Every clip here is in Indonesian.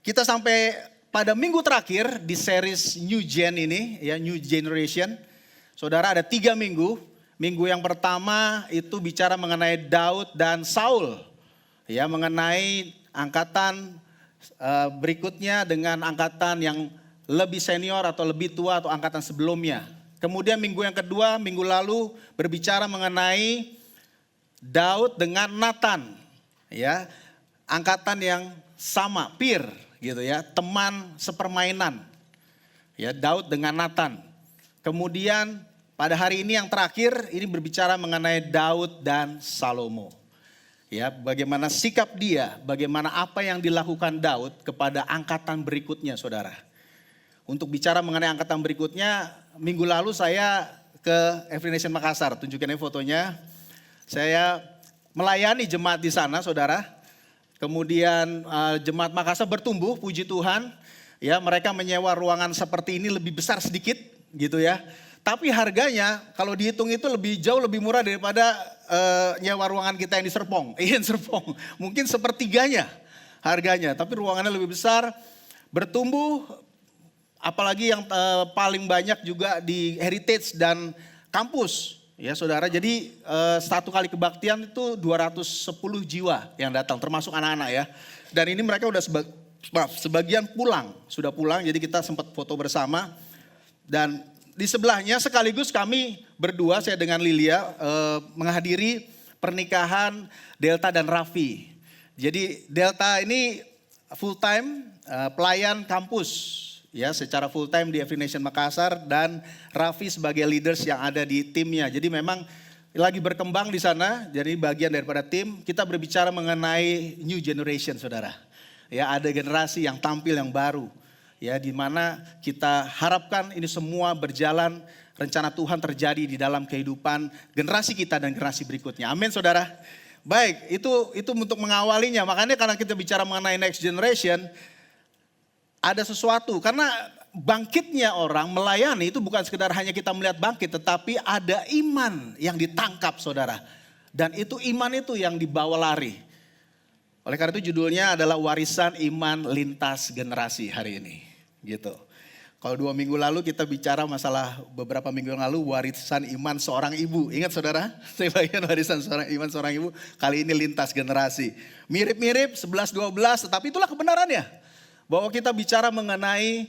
Kita sampai pada minggu terakhir di series New Gen ini, ya New Generation. Saudara, ada 3 minggu. Minggu yang pertama itu bicara mengenai Daud dan Saul. Ya, mengenai angkatan berikutnya dengan angkatan yang lebih senior atau lebih tua atau angkatan sebelumnya. Kemudian minggu yang kedua, minggu lalu berbicara mengenai Daud dengan Nathan. Ya, angkatan yang sama, peer gitu ya, teman sepermainan. Ya, Daud dengan Nathan. Kemudian pada hari ini yang terakhir ini berbicara mengenai Daud dan Salomo. Ya, bagaimana sikap dia, bagaimana apa yang dilakukan Daud kepada angkatan berikutnya, Saudara. Untuk bicara mengenai angkatan berikutnya, minggu lalu saya ke Every Nation Makassar, tunjukin ini fotonya. Saya melayani jemaat di sana, Saudara. Kemudian jemaat Makassar bertumbuh, puji Tuhan. Ya, mereka menyewa ruangan seperti ini lebih besar sedikit gitu ya. Tapi harganya kalau dihitung itu jauh lebih murah daripada nyewa ruangan kita yang di Serpong. Iya, Serpong. Mungkin sepertiganya harganya, tapi ruangannya lebih besar. Bertumbuh, apalagi yang paling banyak juga di heritage dan kampus. Ya Saudara, jadi satu kali kebaktian itu 210 jiwa yang datang, termasuk anak-anak ya. Dan ini mereka udah sebagian sudah pulang, jadi kita sempat foto bersama. Dan di sebelahnya sekaligus kami berdua, saya dengan Lilia, menghadiri pernikahan Delta dan Raffi. Jadi Delta ini full time pelayan kampus. Ya, secara full time di Every Nation Makassar, dan Raffi sebagai leaders yang ada di timnya. Jadi memang lagi berkembang di sana, jadi bagian daripada tim. Kita berbicara mengenai new generation, Saudara. Ya, ada generasi yang tampil yang baru. Ya, di mana kita harapkan ini semua berjalan, rencana Tuhan terjadi di dalam kehidupan generasi kita dan generasi berikutnya. Amin, Saudara. Baik, itu untuk mengawalinya. Makanya karena kita bicara mengenai next generation, ada sesuatu, karena bangkitnya orang melayani itu bukan sekedar hanya kita melihat bangkit, tetapi ada iman yang ditangkap, Saudara. Dan itu iman itu yang dibawa lari. Oleh karena itu judulnya adalah warisan iman lintas generasi hari ini. Gitu. Kalau 2 minggu lalu kita bicara masalah, beberapa minggu yang lalu warisan iman seorang ibu. Ingat Saudara? Saya bagian warisan iman seorang ibu. Kali ini lintas generasi. Mirip-mirip 11-12, tetapi itulah kebenarannya. Bahwa kita bicara mengenai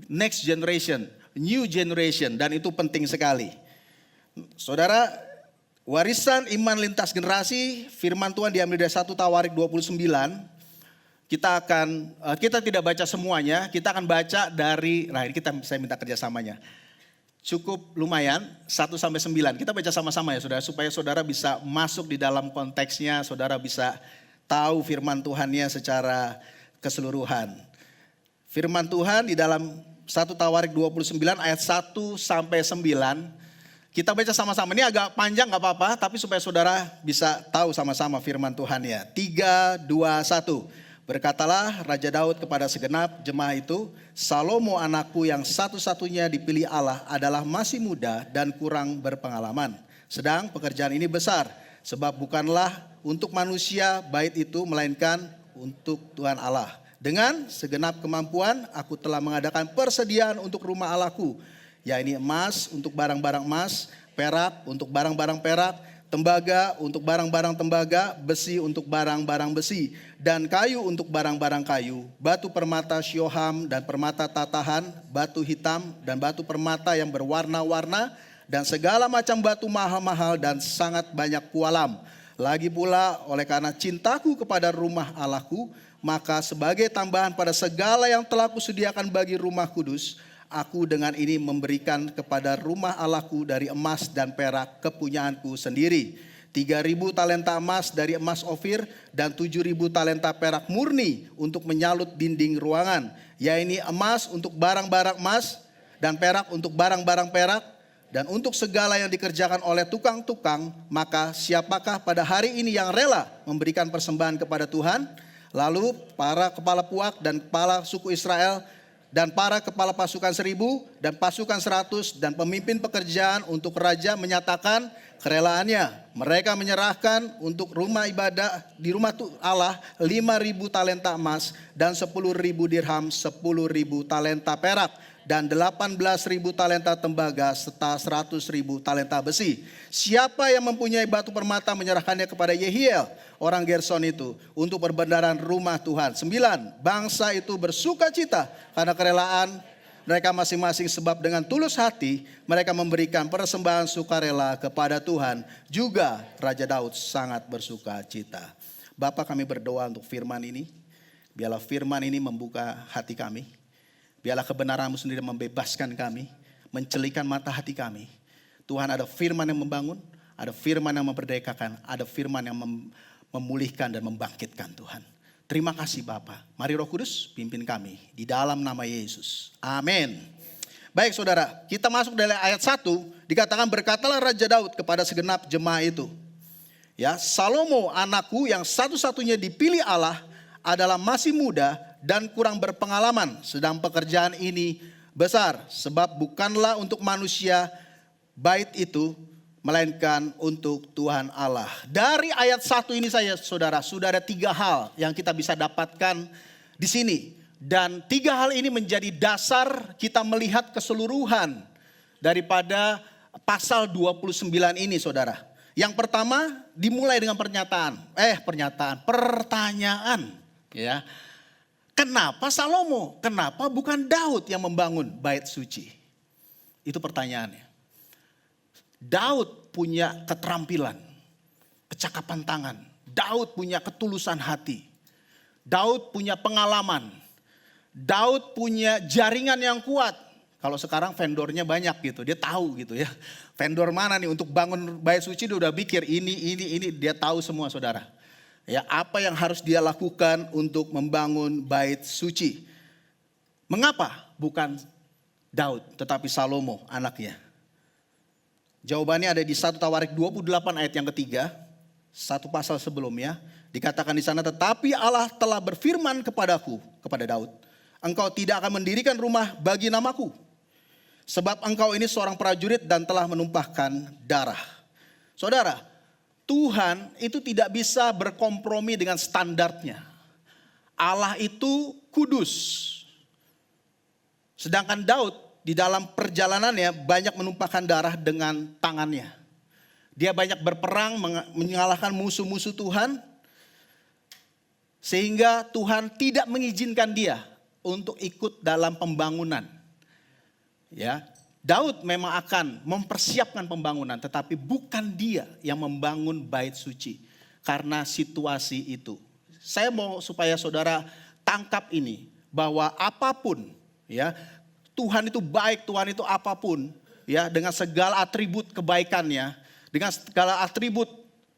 next generation, new generation, dan itu penting sekali. Saudara, warisan iman lintas generasi, firman Tuhan diambil dari 1 Tawarik 29. Kita tidak baca semuanya, kita akan baca dari, nah ini saya minta kerjasamanya. Cukup lumayan, 1-9. Kita baca sama-sama ya Saudara, supaya Saudara bisa masuk di dalam konteksnya, Saudara bisa tahu firman Tuhannya secara keseluruhan. Firman Tuhan di dalam 1 Tawarik 29 ayat 1-9. Kita baca sama-sama. Ini agak panjang gak apa-apa, tapi supaya saudara bisa tahu sama-sama firman Tuhan ya. 3, 2, 1. Berkatalah Raja Daud kepada segenap jemaah itu, Salomo anakku yang satu-satunya dipilih Allah adalah masih muda dan kurang berpengalaman. Sedang pekerjaan ini besar, sebab bukanlah untuk manusia bait itu, melainkan untuk Tuhan Allah. Dengan segenap kemampuan aku telah mengadakan persediaan untuk rumah Allahku, yakni emas untuk barang-barang emas, perak untuk barang-barang perak, tembaga untuk barang-barang tembaga, besi untuk barang-barang besi, dan kayu untuk barang-barang kayu, batu permata syoham dan permata tatahan, batu hitam dan batu permata yang berwarna-warna, dan segala macam batu mahal-mahal dan sangat banyak pualam. Lagi pula oleh karena cintaku kepada rumah Allahku, maka sebagai tambahan pada segala yang telah kusediakan bagi rumah kudus, aku dengan ini memberikan kepada rumah Allahku dari emas dan perak kepunyaanku sendiri. 3.000 talenta emas dari emas Ofir dan 7.000 talenta perak murni untuk menyalut dinding ruangan. Yaitu emas untuk barang-barang emas dan perak untuk barang-barang perak. Dan untuk segala yang dikerjakan oleh tukang-tukang, maka siapakah pada hari ini yang rela memberikan persembahan kepada Tuhan? Lalu para kepala puak dan kepala suku Israel dan para kepala pasukan 1.000 dan pasukan 100 dan pemimpin pekerjaan untuk raja menyatakan kerelaannya. Mereka menyerahkan untuk rumah ibadah di rumah Allah 5.000 talenta emas dan 10.000 dirham, 10.000 talenta perak dan 18.000 talenta tembaga serta 100.000 talenta besi. Siapa yang mempunyai batu permata menyerahkannya kepada Yehiel, orang Gerson itu, untuk perbendaharaan rumah Tuhan. 9. Bangsa itu bersuka cita karena kerelaan mereka masing-masing, sebab dengan tulus hati mereka memberikan persembahan sukarela kepada Tuhan. Juga Raja Daud sangat bersuka cita. Bapa, kami berdoa untuk firman ini. Biarlah firman ini membuka hati kami. Biarlah kebenaran-Mu sendiri membebaskan kami, mencelikan mata hati kami. Tuhan, ada firman yang membangun, ada firman yang memperdekakan, ada firman yang memulihkan dan membangkitkan Tuhan. Terima kasih Bapa. Mari Roh Kudus pimpin kami di dalam nama Yesus. Amin. Baik saudara, kita masuk dari ayat 1, dikatakan berkatalah Raja Daud kepada segenap jemaah itu. Ya, Salomo anakku yang satu-satunya dipilih Allah adalah masih muda dan kurang berpengalaman, sedang pekerjaan ini besar, sebab bukanlah untuk manusia bait itu, melainkan untuk Tuhan Allah. Dari ayat 1 ini saya saudara, sudah ada 3 hal yang kita bisa dapatkan di sini. Dan 3 hal ini menjadi dasar kita melihat keseluruhan daripada pasal 29 ini saudara. Yang pertama dimulai dengan pertanyaan. Ya. Kenapa Salomo? Kenapa bukan Daud yang membangun bait suci? Itu pertanyaannya. Daud punya keterampilan, kecakapan tangan. Daud punya ketulusan hati. Daud punya pengalaman. Daud punya jaringan yang kuat. Kalau sekarang vendornya banyak gitu, dia tahu gitu ya. Vendor mana nih untuk bangun bait suci, dia udah pikir ini, dia tahu semua saudara. Ya, apa yang harus dia lakukan untuk membangun bait suci. Mengapa bukan Daud tetapi Salomo anaknya? Jawabannya ada di 1 Tawarik 28 ayat yang ketiga, satu pasal sebelumnya. Dikatakan di sana, tetapi Allah telah berfirman kepadaku, kepada Daud, engkau tidak akan mendirikan rumah bagi namaku, sebab engkau ini seorang prajurit dan telah menumpahkan darah. Saudara, Tuhan itu tidak bisa berkompromi dengan standarnya. Allah itu kudus. Sedangkan Daud di dalam perjalanannya banyak menumpahkan darah dengan tangannya. Dia banyak berperang mengalahkan musuh-musuh Tuhan. Sehingga Tuhan tidak mengizinkan dia untuk ikut dalam pembangunan. Ya, Daud memang akan mempersiapkan pembangunan, tetapi bukan dia yang membangun bait suci karena situasi itu. Saya mau supaya saudara tangkap ini, bahwa apapun ya, Tuhan itu baik, Tuhan itu apapun ya, dengan segala atribut kebaikannya, dengan segala atribut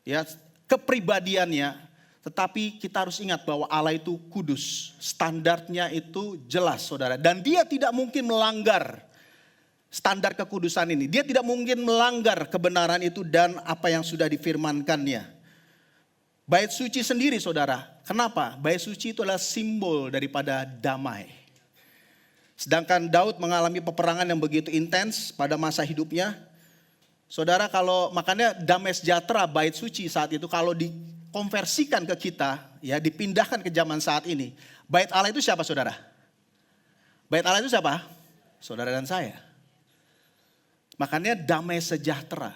ya kepribadiannya, tetapi kita harus ingat bahwa Allah itu kudus, standarnya itu jelas saudara, dan dia tidak mungkin melanggar standar kekudusan ini. Dia tidak mungkin melanggar kebenaran itu dan apa yang sudah difirmankannya. Bait suci sendiri saudara, kenapa? Bait suci itu adalah simbol daripada damai. Sedangkan Daud mengalami peperangan yang begitu intens pada masa hidupnya. Saudara, kalau makanya damai sejahtera bait suci saat itu kalau dikonversikan ke kita, ya dipindahkan ke zaman saat ini. Bait Allah itu siapa saudara? Bait Allah itu siapa? Saudara dan saya. Makanya damai sejahtera.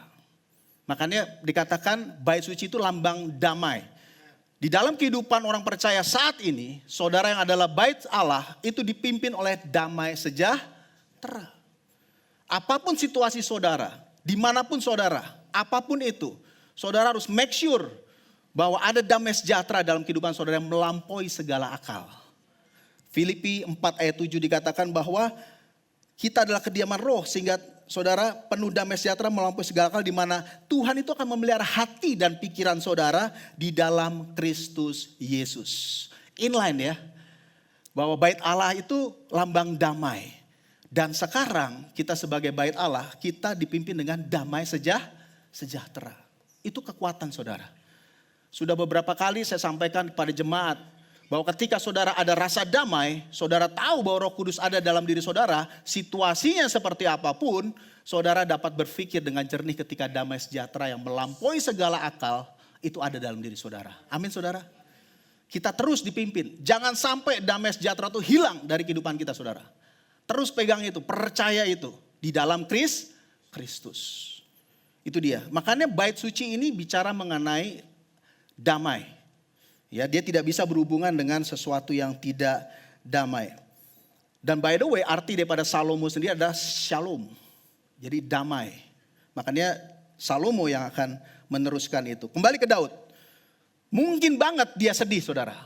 Makanya dikatakan bait suci itu lambang damai. Di dalam kehidupan orang percaya saat ini, saudara yang adalah bait Allah itu dipimpin oleh damai sejahtera. Apapun situasi saudara, dimanapun saudara, apapun itu, saudara harus make sure bahwa ada damai sejahtera dalam kehidupan saudara yang melampaui segala akal. Filipi 4 ayat 7 dikatakan bahwa kita adalah kediaman roh, sehingga saudara penuh damai sejahtera melampaui segala akal, di mana Tuhan itu akan memelihara hati dan pikiran saudara di dalam Kristus Yesus. Inline ya, bahwa bait Allah itu lambang damai. Dan sekarang kita sebagai bait Allah, kita dipimpin dengan damai sejahtera. Itu kekuatan saudara. Sudah beberapa kali saya sampaikan kepada jemaat Bahwa ketika saudara ada rasa damai, saudara tahu bahwa Roh Kudus ada dalam diri saudara, situasinya seperti apapun, saudara dapat berpikir dengan jernih ketika damai sejahtera yang melampaui segala akal, itu ada dalam diri saudara. Amin saudara. Kita terus dipimpin. Jangan sampai damai sejahtera itu hilang dari kehidupan kita saudara. Terus pegang itu, percaya itu. Di dalam Kristus. Itu dia. Makanya bait suci ini bicara mengenai damai. Ya, dia tidak bisa berhubungan dengan sesuatu yang tidak damai. Dan by the way, arti daripada Salomo sendiri adalah shalom. Jadi damai. Makanya Salomo yang akan meneruskan itu. Kembali ke Daud. Mungkin banget dia sedih saudara.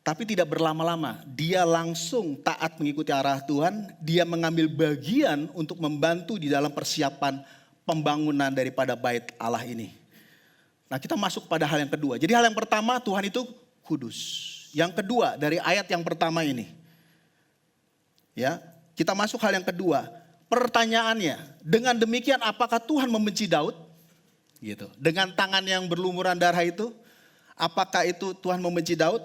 Tapi tidak berlama-lama. Dia langsung taat mengikuti arah Tuhan. Dia mengambil bagian untuk membantu di dalam persiapan pembangunan daripada bait Allah ini. Nah kita masuk pada hal yang kedua. Jadi hal yang pertama Tuhan itu kudus. Yang kedua dari ayat yang pertama ini. Ya, kita masuk hal yang kedua. Pertanyaannya, dengan demikian apakah Tuhan membenci Daud? Gitu. Dengan tangan yang berlumuran darah itu, apakah itu Tuhan membenci Daud?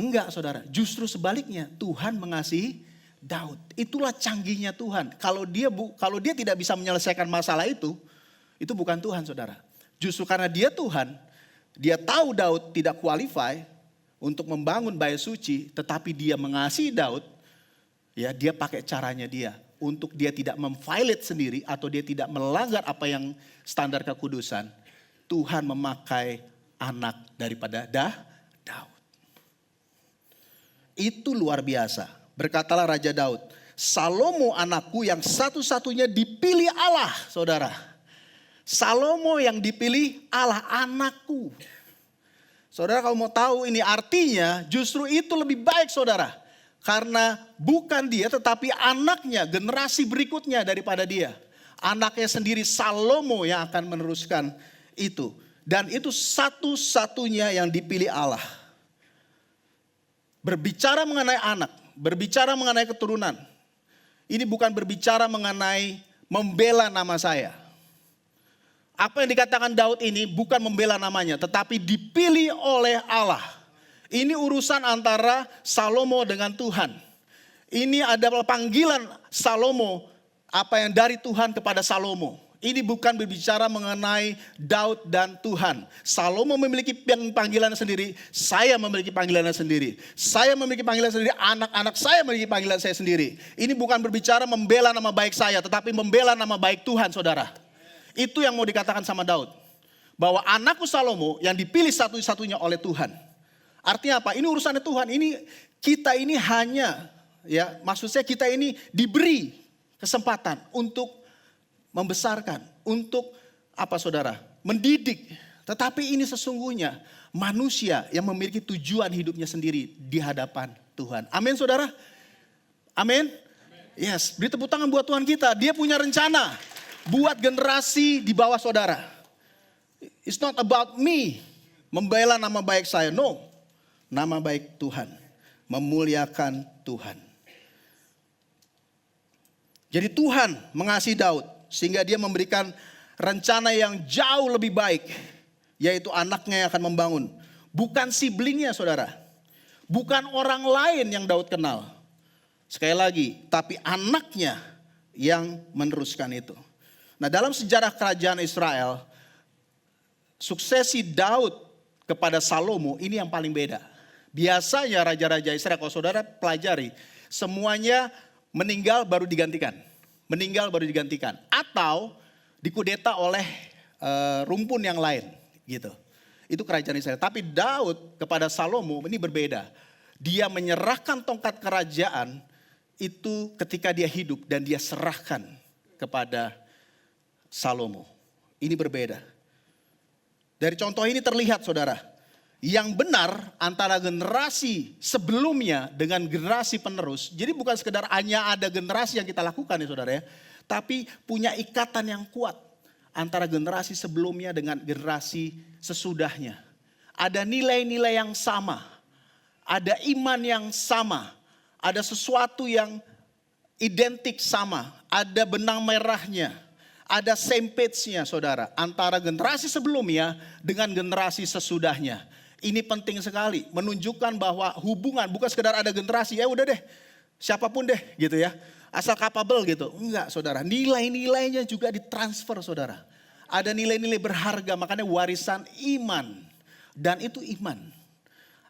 Enggak saudara, justru sebaliknya Tuhan mengasihi Daud. Itulah canggihnya Tuhan. Kalau dia tidak bisa menyelesaikan masalah itu bukan Tuhan saudara. Justru karena dia Tuhan, dia tahu Daud tidak qualify untuk membangun bait suci, tetapi dia mengasihi Daud, ya dia pakai caranya dia untuk dia tidak memviolate sendiri atau dia tidak melanggar apa yang standar kekudusan. Tuhan memakai anak daripada Daud. Itu luar biasa. Berkatalah Raja Daud, Salomo anakku yang satu-satunya dipilih Allah, saudara. Salomo yang dipilih Allah, anakku. Saudara kalau mau tahu ini artinya justru itu lebih baik saudara. Karena bukan dia tetapi anaknya, generasi berikutnya daripada dia. Anaknya sendiri Salomo yang akan meneruskan itu. Dan itu satu-satunya yang dipilih Allah. Berbicara mengenai anak, berbicara mengenai keturunan. Ini bukan berbicara mengenai membela nama saya. Apa yang dikatakan Daud ini bukan membela namanya, tetapi dipilih oleh Allah. Ini urusan antara Salomo dengan Tuhan. Ini adalah panggilan Salomo, apa yang dari Tuhan kepada Salomo. Ini bukan berbicara mengenai Daud dan Tuhan. Salomo memiliki panggilan sendiri, saya memiliki panggilan sendiri. Saya memiliki panggilan sendiri, anak-anak saya memiliki panggilan saya sendiri. Ini bukan berbicara membela nama baik saya, tetapi membela nama baik Tuhan saudara. Itu yang mau dikatakan sama Daud. Bahwa anakku Salomo yang dipilih satu-satunya oleh Tuhan. Artinya apa? Ini urusannya Tuhan. Kita ini hanya, ya maksud saya kita ini diberi kesempatan untuk membesarkan. Untuk apa saudara? Mendidik. Tetapi ini sesungguhnya manusia yang memiliki tujuan hidupnya sendiri di hadapan Tuhan. Amin saudara? Amin? Yes, beri tepuk tangan buat Tuhan kita. Dia punya rencana. Buat generasi di bawah saudara. It's not about me. Membela nama baik saya. No. Nama baik Tuhan. Memuliakan Tuhan. Jadi Tuhan mengasihi Daud. Sehingga dia memberikan rencana yang jauh lebih baik. Yaitu anaknya yang akan membangun. Bukan siblingnya saudara. Bukan orang lain yang Daud kenal. Sekali lagi. Tapi anaknya yang meneruskan itu. Nah dalam sejarah kerajaan Israel, suksesi Daud kepada Salomo ini yang paling beda. Biasanya raja-raja Israel, kalau saudara pelajari, semuanya meninggal baru digantikan. Meninggal baru digantikan. Atau dikudeta oleh rumpun yang lain. Gitu. Itu kerajaan Israel. Tapi Daud kepada Salomo ini berbeda. Dia menyerahkan tongkat kerajaan itu ketika dia hidup dan dia serahkan kepada Salomo. Ini berbeda. Dari contoh ini terlihat saudara. Yang benar antara generasi sebelumnya dengan generasi penerus. Jadi bukan sekedar hanya ada generasi yang kita lakukan ya saudara ya. Tapi punya ikatan yang kuat. Antara generasi sebelumnya dengan generasi sesudahnya. Ada nilai-nilai yang sama. Ada iman yang sama. Ada sesuatu yang identik sama. Ada benang merahnya. Ada same page-nya saudara, antara generasi sebelumnya dengan generasi sesudahnya. Ini penting sekali, menunjukkan bahwa hubungan bukan sekedar ada generasi, ya udah deh, siapapun deh gitu ya. Asal capable gitu. Enggak saudara, nilai-nilainya juga ditransfer saudara. Ada nilai-nilai berharga, makanya warisan iman. Dan itu iman.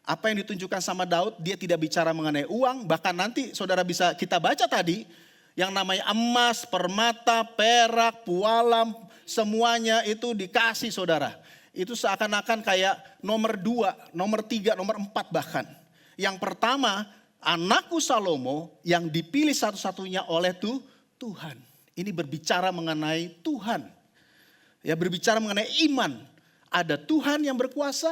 Apa yang ditunjukkan sama Daud, dia tidak bicara mengenai uang. Bahkan nanti saudara bisa kita baca tadi, yang namanya emas, permata, perak, pualam, semuanya itu dikasih saudara. Itu seakan-akan kayak nomor 2, nomor 3, nomor 4 bahkan. Yang pertama, anakku Salomo yang dipilih satu-satunya oleh Tuhan. Ini berbicara mengenai Tuhan. Ya, berbicara mengenai iman. Ada Tuhan yang berkuasa,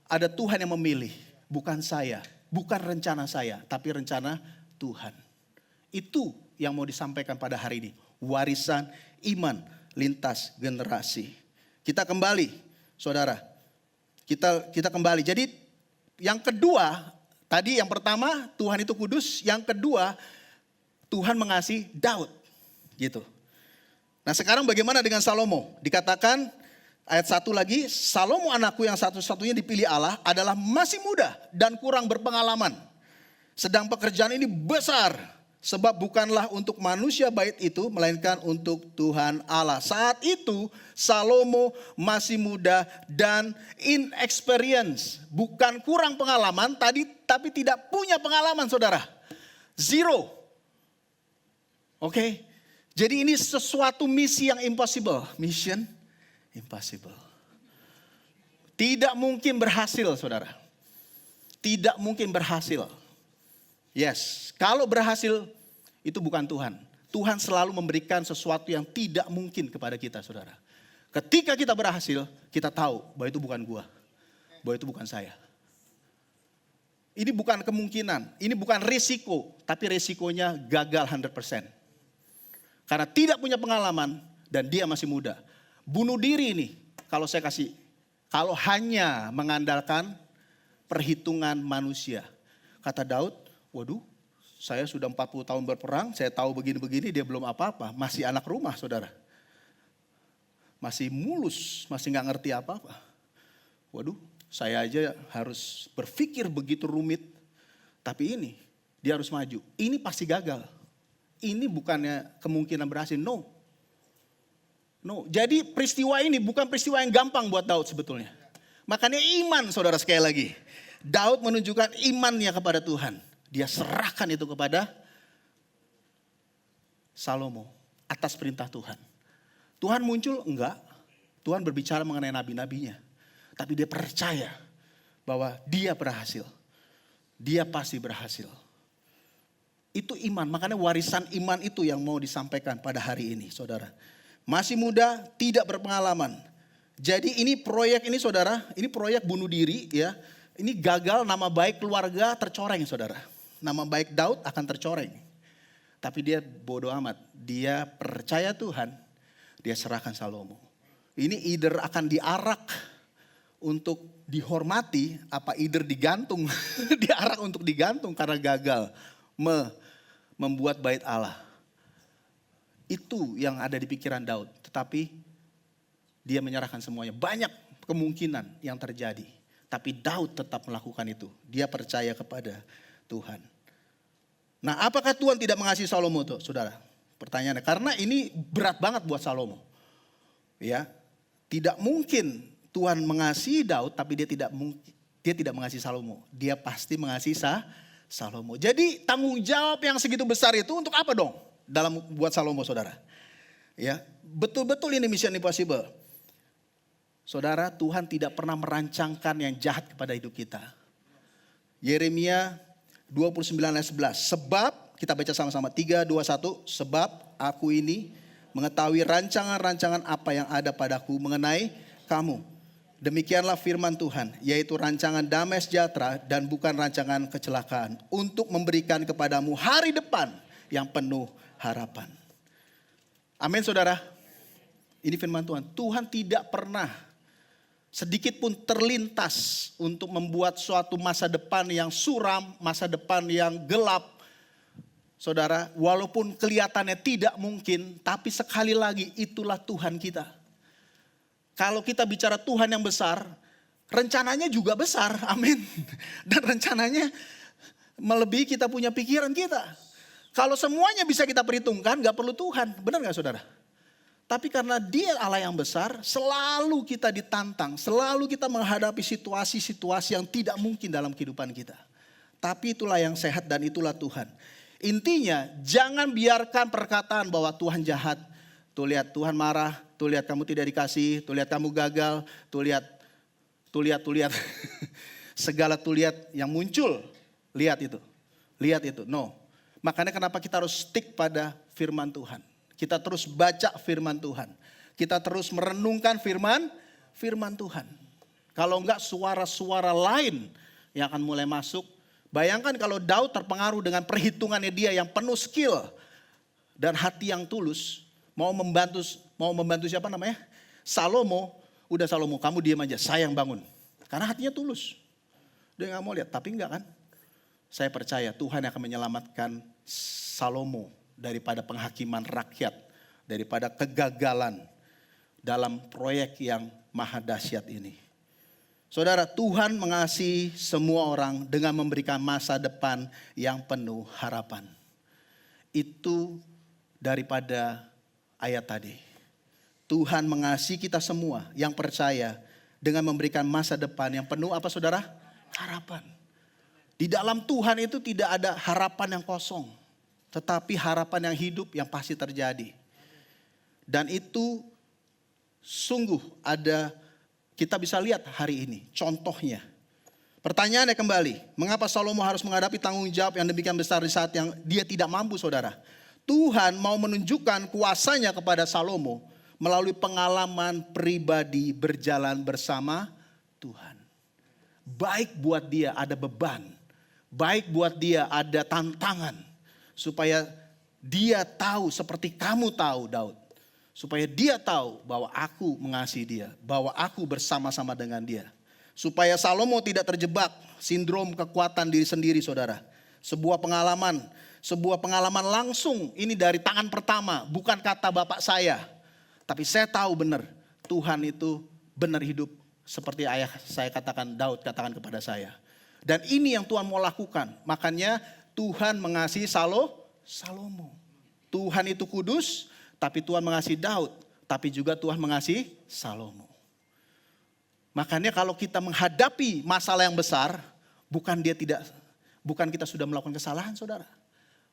ada Tuhan yang memilih. Bukan saya, bukan rencana saya, tapi rencana Tuhan. Itu yang mau disampaikan pada hari ini. Warisan iman lintas generasi. Kita kembali. Saudara, kita kembali. Jadi yang kedua, tadi yang pertama Tuhan itu kudus, yang kedua Tuhan mengasihi Daud. Gitu. Nah sekarang bagaimana dengan Salomo? Dikatakan ayat 1 lagi, Salomo anakku yang satu-satunya dipilih Allah adalah masih muda dan kurang berpengalaman. Sedang pekerjaan ini besar. Sebab bukanlah untuk manusia bait itu, melainkan untuk Tuhan Allah. Saat itu Salomo masih muda dan inexperience. Bukan kurang pengalaman tadi, tapi tidak punya pengalaman saudara. Zero. Oke. Jadi ini sesuatu misi yang impossible. Mission impossible. Tidak mungkin berhasil saudara. Tidak mungkin berhasil. Yes, kalau berhasil itu bukan Tuhan. Tuhan selalu memberikan sesuatu yang tidak mungkin kepada kita saudara. Ketika kita berhasil, kita tahu bahwa itu bukan gua. Bahwa itu bukan saya. Ini bukan kemungkinan, ini bukan risiko. Tapi risikonya gagal 100%. Karena tidak punya pengalaman dan dia masih muda. Bunuh diri ini, kalau saya kasih, kalau hanya mengandalkan perhitungan manusia. Kata Daud, waduh, saya sudah 40 tahun berperang, saya tahu begini-begini, dia belum apa-apa. Masih anak rumah saudara. Masih mulus, masih gak ngerti apa-apa. Waduh, saya aja harus berpikir begitu rumit. Tapi ini, dia harus maju. Ini pasti gagal. Ini bukannya kemungkinan berhasil, no. Jadi peristiwa ini bukan peristiwa yang gampang buat Daud sebetulnya. Makanya iman saudara sekali lagi. Daud menunjukkan imannya kepada Tuhan. Dia serahkan itu kepada Salomo atas perintah Tuhan. Tuhan muncul? Enggak. Tuhan berbicara mengenai nabi-nabinya. Tapi dia percaya bahwa dia berhasil. Dia pasti berhasil. Itu iman. Makanya warisan iman itu yang mau disampaikan pada hari ini saudara. Masih muda, tidak berpengalaman. Jadi ini proyek ini saudara, ini proyek bunuh diri ya. Ini gagal, nama baik keluarga tercoreng saudara. Nama baik Daud akan tercoreng. Tapi dia bodoh amat. Dia percaya Tuhan. Dia serahkan Salomo. Ini either akan diarak untuk dihormati. Apa either digantung. Diarak untuk digantung karena gagal. Membuat bait Allah. Itu yang ada di pikiran Daud. Tetapi dia menyerahkan semuanya. Banyak kemungkinan yang terjadi. Tapi Daud tetap melakukan itu. Dia percaya kepada Tuhan. Nah, apakah Tuhan tidak mengasihi Salomo tuh, saudara? Pertanyaannya, karena ini berat banget buat Salomo. Ya, tidak mungkin Tuhan mengasihi Daud, tapi dia tidak mengasihi Salomo. Dia pasti mengasihi Salomo. Jadi tanggung jawab yang segitu besar itu untuk apa dong? Dalam buat Salomo, saudara. Ya, betul-betul ini mission impossible. Saudara, Tuhan tidak pernah merancangkan yang jahat kepada hidup kita. Yeremia 29 ayat 11. Sebab, kita baca sama-sama 3, 2, 1. Sebab aku ini mengetahui rancangan-rancangan apa yang ada padaku mengenai kamu. Demikianlah firman Tuhan, yaitu rancangan damai sejahtera dan bukan rancangan kecelakaan. Untuk memberikan kepadamu hari depan yang penuh harapan. Amin saudara. Ini firman Tuhan. Tuhan tidak pernah sedikit pun terlintas untuk membuat suatu masa depan yang suram, masa depan yang gelap. Saudara, walaupun kelihatannya tidak mungkin, tapi sekali lagi itulah Tuhan kita. Kalau kita bicara Tuhan yang besar, rencananya juga besar, amin. Dan rencananya melebihi kita punya pikiran kita. Kalau semuanya bisa kita perhitungkan, gak perlu Tuhan, benar gak saudara? Tapi karena Dia Allah yang besar, selalu kita ditantang, selalu kita menghadapi situasi-situasi yang tidak mungkin dalam kehidupan kita. Tapi itulah yang sehat dan itulah Tuhan. Intinya jangan biarkan perkataan bahwa Tuhan jahat. Tuh lihat Tuhan marah, tuh lihat kamu tidak dikasih, tuh lihat kamu gagal, tuh lihat. Segala tuh lihat yang muncul, lihat itu. No. Makanya kenapa kita harus stick pada firman Tuhan. Kita terus baca firman Tuhan. Kita terus merenungkan firman Tuhan. Kalau enggak suara-suara lain yang akan mulai masuk. Bayangkan kalau Daud terpengaruh dengan perhitungannya dia yang penuh skill. Dan hati yang tulus. Mau membantu siapa namanya? Salomo. Udah Salomo, kamu diam aja, saya yang bangun. Karena hatinya tulus. Dia gak mau lihat, tapi enggak kan? Saya percaya Tuhan akan menyelamatkan Salomo daripada penghakiman rakyat. Daripada kegagalan dalam proyek yang maha dahsyat ini. Saudara, Tuhan mengasihi semua orang dengan memberikan masa depan yang penuh harapan. Itu daripada ayat tadi. Tuhan mengasihi kita semua yang percaya dengan memberikan masa depan yang penuh apa saudara? Harapan. Di dalam Tuhan itu tidak ada harapan yang kosong. Tetapi harapan yang hidup yang pasti terjadi. Dan itu sungguh ada, kita bisa lihat hari ini contohnya. Pertanyaannya kembali, mengapa Salomo harus menghadapi tanggung jawab yang demikian besar di saat yang dia tidak mampu saudara? Tuhan mau menunjukkan kuasanya kepada Salomo melalui pengalaman pribadi berjalan bersama Tuhan. Baik buat dia ada beban. Baik buat dia ada tantangan. Supaya dia tahu seperti kamu tahu Daud. Supaya dia tahu bahwa aku mengasihi dia. Bahwa aku bersama-sama dengan dia. Supaya Salomo tidak terjebak sindrom kekuatan diri sendiri saudara. Sebuah pengalaman langsung ini dari tangan pertama. Bukan kata bapak saya. Tapi saya tahu benar Tuhan itu benar hidup seperti ayah saya katakan, Daud katakan kepada saya. Dan ini yang Tuhan mau lakukan. Makanya Tuhan mengasihi Salomo. Tuhan itu kudus, tapi Tuhan mengasihi Daud. Tapi juga Tuhan mengasihi Salomo. Makanya kalau kita menghadapi masalah yang besar, bukan kita sudah melakukan kesalahan saudara.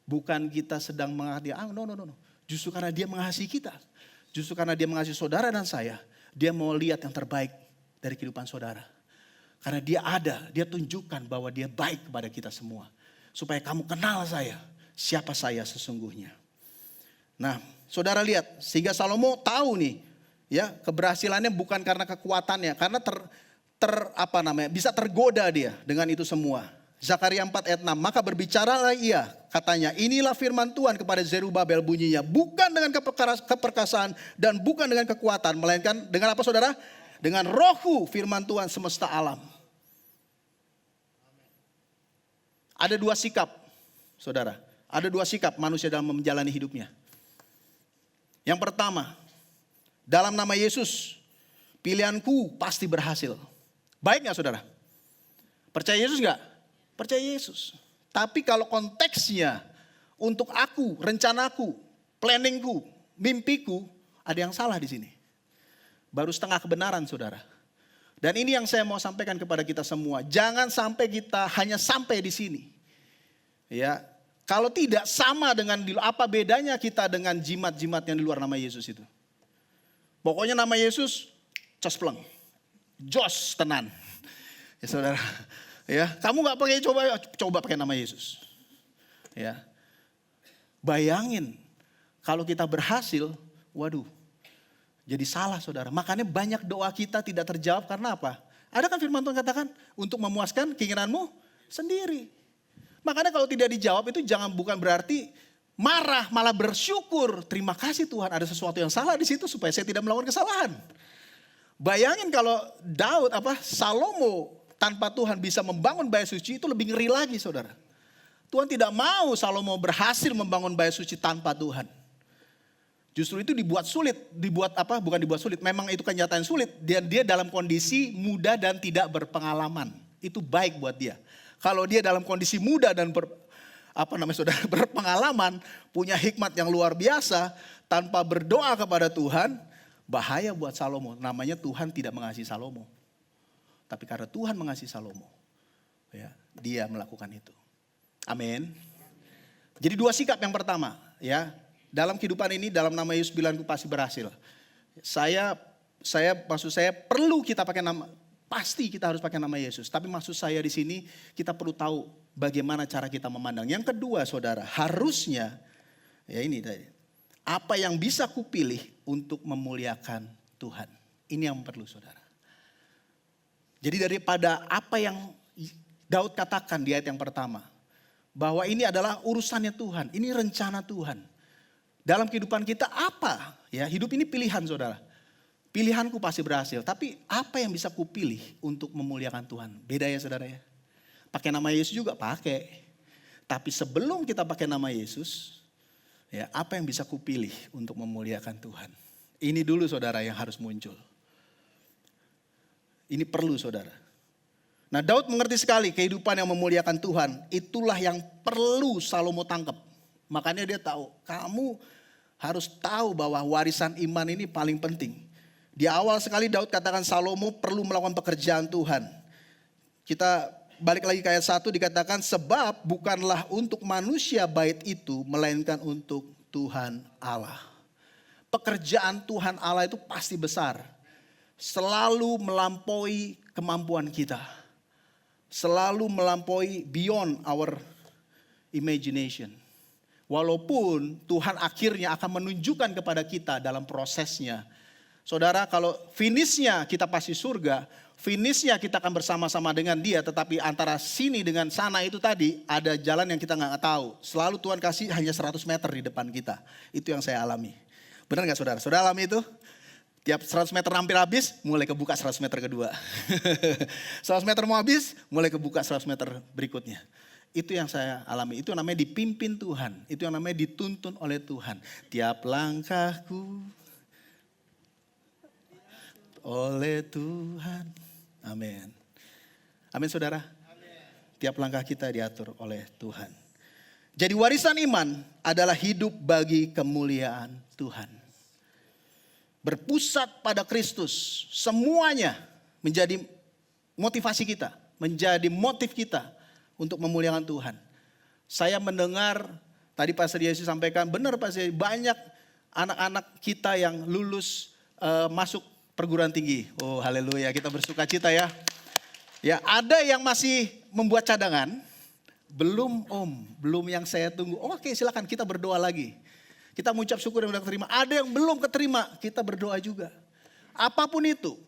Bukan kita sedang mengasihi, no. Justru karena dia mengasihi kita. Justru karena dia mengasihi saudara dan saya, dia mau lihat yang terbaik dari kehidupan saudara. Karena dia ada, dia tunjukkan bahwa dia baik kepada kita semua. Supaya kamu kenal saya, siapa saya sesungguhnya. Nah, saudara lihat, sehingga Salomo tahu nih, ya keberhasilannya bukan karena kekuatannya, karena bisa tergoda dia dengan itu semua. Zakaria 4 ayat 6, maka berbicaralah ia, katanya, inilah firman Tuhan kepada Zerubabel bunyinya, bukan dengan keperkasaan dan bukan dengan kekuatan, melainkan dengan apa saudara? Dengan rohku firman Tuhan semesta alam. Ada dua sikap, saudara. Ada dua sikap manusia dalam menjalani hidupnya. Yang pertama, dalam nama Yesus, pilihanku pasti berhasil. Baik gak saudara? Percaya Yesus gak? Percaya Yesus. Tapi kalau konteksnya untuk aku, rencanaku, planningku, mimpiku, ada yang salah di sini. Baru setengah kebenaran saudara. Dan ini yang saya mau sampaikan kepada kita semua. Jangan sampai kita hanya sampai di sini. Ya, kalau tidak sama dengan apa bedanya kita dengan jimat-jimat yang di luar nama Yesus itu. Pokoknya nama Yesus cospleng. Jos tenan. Ya saudara. Ya, kamu nggak pakai coba pakai nama Yesus. Ya, bayangin kalau kita berhasil, waduh, jadi salah saudara. Makanya banyak doa kita tidak terjawab karena apa? Ada kan firman Tuhan katakan untuk memuaskan keinginanmu sendiri. Makanya kalau tidak dijawab itu bukan berarti marah, malah bersyukur. Terima kasih Tuhan ada sesuatu yang salah di situ supaya saya tidak melakukan kesalahan. Bayangin kalau Salomo tanpa Tuhan bisa membangun bait suci itu lebih ngeri lagi saudara. Tuhan tidak mau Salomo berhasil membangun bait suci tanpa Tuhan. Justru itu dibuat sulit, bukan dibuat sulit, memang itu kenyataan sulit. Dia dalam kondisi muda dan tidak berpengalaman. Itu baik buat dia. Kalau dia dalam kondisi muda dan saudara, berpengalaman, punya hikmat yang luar biasa, tanpa berdoa kepada Tuhan, bahaya buat Salomo. Namanya Tuhan tidak mengasihi Salomo. Tapi karena Tuhan mengasihi Salomo, ya, dia melakukan itu. Amin. Jadi 2 sikap yang pertama, ya. Dalam kehidupan ini, dalam nama Yesus bilangku pasti berhasil. Maksud saya perlu kita pakai nama, pasti kita harus pakai nama Yesus. Tapi maksud saya di sini kita perlu tahu bagaimana cara kita memandang. Yang kedua saudara, harusnya, ya ini tadi, apa yang bisa kupilih untuk memuliakan Tuhan. Ini yang perlu saudara. Jadi daripada apa yang Daud katakan di ayat yang pertama, bahwa ini adalah urusannya Tuhan, ini rencana Tuhan. Dalam kehidupan kita apa? Ya, hidup ini pilihan saudara. Pilihanku pasti berhasil. Tapi apa yang bisa kupilih untuk memuliakan Tuhan? Beda ya saudara ya. Pakai nama Yesus juga pakai. Tapi sebelum kita pakai nama Yesus, ya, apa yang bisa kupilih untuk memuliakan Tuhan? Ini dulu saudara yang harus muncul. Ini perlu saudara. Nah, Daud mengerti sekali kehidupan yang memuliakan Tuhan. Itulah yang perlu Salomo tangkap. Makanya dia tahu, kamu harus tahu bahwa warisan iman ini paling penting. Di awal sekali Daud katakan Salomo perlu melakukan pekerjaan Tuhan. Kita balik lagi ke ayat 1 dikatakan, sebab bukanlah untuk manusia bait itu, melainkan untuk Tuhan Allah. Pekerjaan Tuhan Allah itu pasti besar. Selalu melampaui kemampuan kita. Selalu melampaui beyond our imagination. Walaupun Tuhan akhirnya akan menunjukkan kepada kita dalam prosesnya. Saudara, kalau finishnya kita pasti surga, finishnya kita akan bersama-sama dengan dia. Tetapi antara sini dengan sana itu tadi ada jalan yang kita gak tahu. Selalu Tuhan kasih hanya 100 meter di depan kita. Itu yang saya alami. Benar gak saudara? Saudara alami itu? Tiap 100 meter hampir habis, mulai kebuka 100 meter kedua. 100 meter mau habis, mulai kebuka 100 meter berikutnya. Itu yang saya alami. Itu yang namanya dipimpin Tuhan. Itu yang namanya dituntun oleh Tuhan. Tiap langkahku oleh Tuhan. Amin. Amin saudara. Amin. Tiap langkah kita diatur oleh Tuhan. Jadi warisan iman adalah hidup bagi kemuliaan Tuhan. Berpusat pada Kristus. Semuanya menjadi motivasi kita. Menjadi motif kita untuk memuliakan Tuhan. Saya mendengar tadi Pastor Yesus sampaikan, benar Pastor, banyak anak-anak kita yang lulus masuk perguruan tinggi. Oh haleluya, kita bersuka cita ya. Ya, ada yang masih membuat cadangan. Belum belum yang saya tunggu. Oke, silakan kita berdoa lagi. Kita mengucap syukur yang sudah keterima. Ada yang belum keterima, kita berdoa juga. Apapun itu,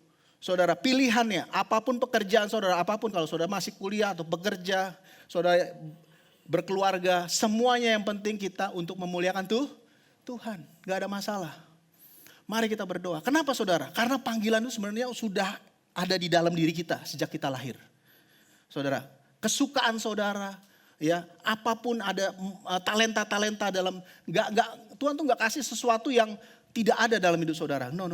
saudara, pilihannya, apapun pekerjaan saudara, apapun kalau saudara masih kuliah atau bekerja, saudara berkeluarga, semuanya yang penting kita untuk memuliakan Tuhan. Gak ada masalah. Mari kita berdoa. Kenapa saudara? Karena panggilan itu sebenarnya sudah ada di dalam diri kita sejak kita lahir. Saudara, kesukaan saudara, ya apapun ada talenta-talenta dalam, Tuhan tuh gak kasih sesuatu yang tidak ada dalam hidup saudara. No.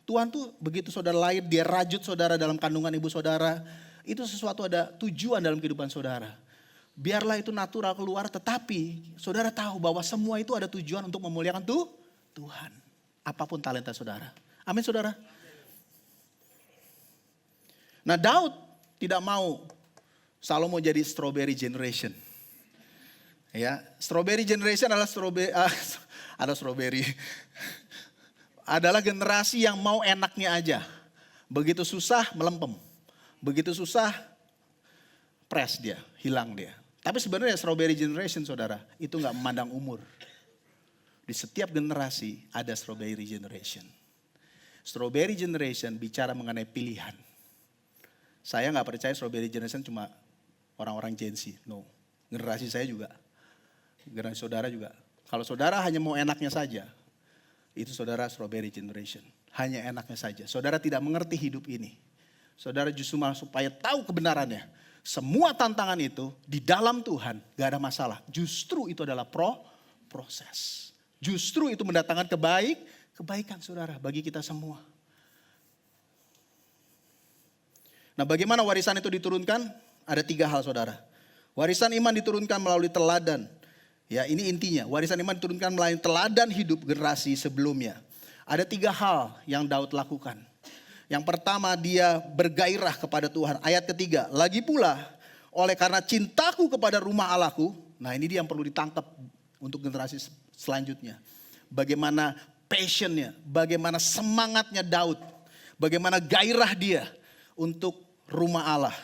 Tuhan tuh begitu saudara lahir, dia rajut saudara dalam kandungan ibu saudara. Itu sesuatu ada tujuan dalam kehidupan saudara. Biarlah itu natural keluar, tetapi saudara tahu bahwa semua itu ada tujuan untuk memuliakan Tuhan. Apapun talenta saudara. Amin saudara. Nah Daud tidak mau Salomo jadi strawberry generation. Ya, strawberry generation adalah strawberry. Adalah generasi yang mau enaknya aja. Begitu susah melempem. Begitu susah press dia, hilang dia. Tapi sebenarnya strawberry generation saudara, itu gak memandang umur. Di setiap generasi ada strawberry generation. Strawberry generation bicara mengenai pilihan. Saya gak percaya strawberry generation cuma orang-orang Gen Z. No, generasi saya juga. Generasi saudara juga. Kalau saudara hanya mau enaknya saja, itu saudara strawberry generation. Hanya enaknya saja. Saudara tidak mengerti hidup ini. Saudara justru malah supaya tahu kebenarannya. Semua tantangan itu di dalam Tuhan gak ada masalah. Justru itu adalah proses. Justru itu mendatangkan kebaikan saudara bagi kita semua. Nah, bagaimana warisan itu diturunkan? Ada 3 hal saudara. Warisan iman diturunkan melalui teladan. Ya, ini intinya. Warisan iman diturunkan melalui teladan hidup generasi sebelumnya. Ada 3 hal yang Daud lakukan. Yang pertama, dia bergairah kepada Tuhan. Ayat ketiga, lagi pula oleh karena cintaku kepada rumah Allahku. Nah, ini dia yang perlu ditangkap untuk generasi selanjutnya. Bagaimana passionnya, bagaimana semangatnya Daud. Bagaimana gairah dia untuk rumah Allah.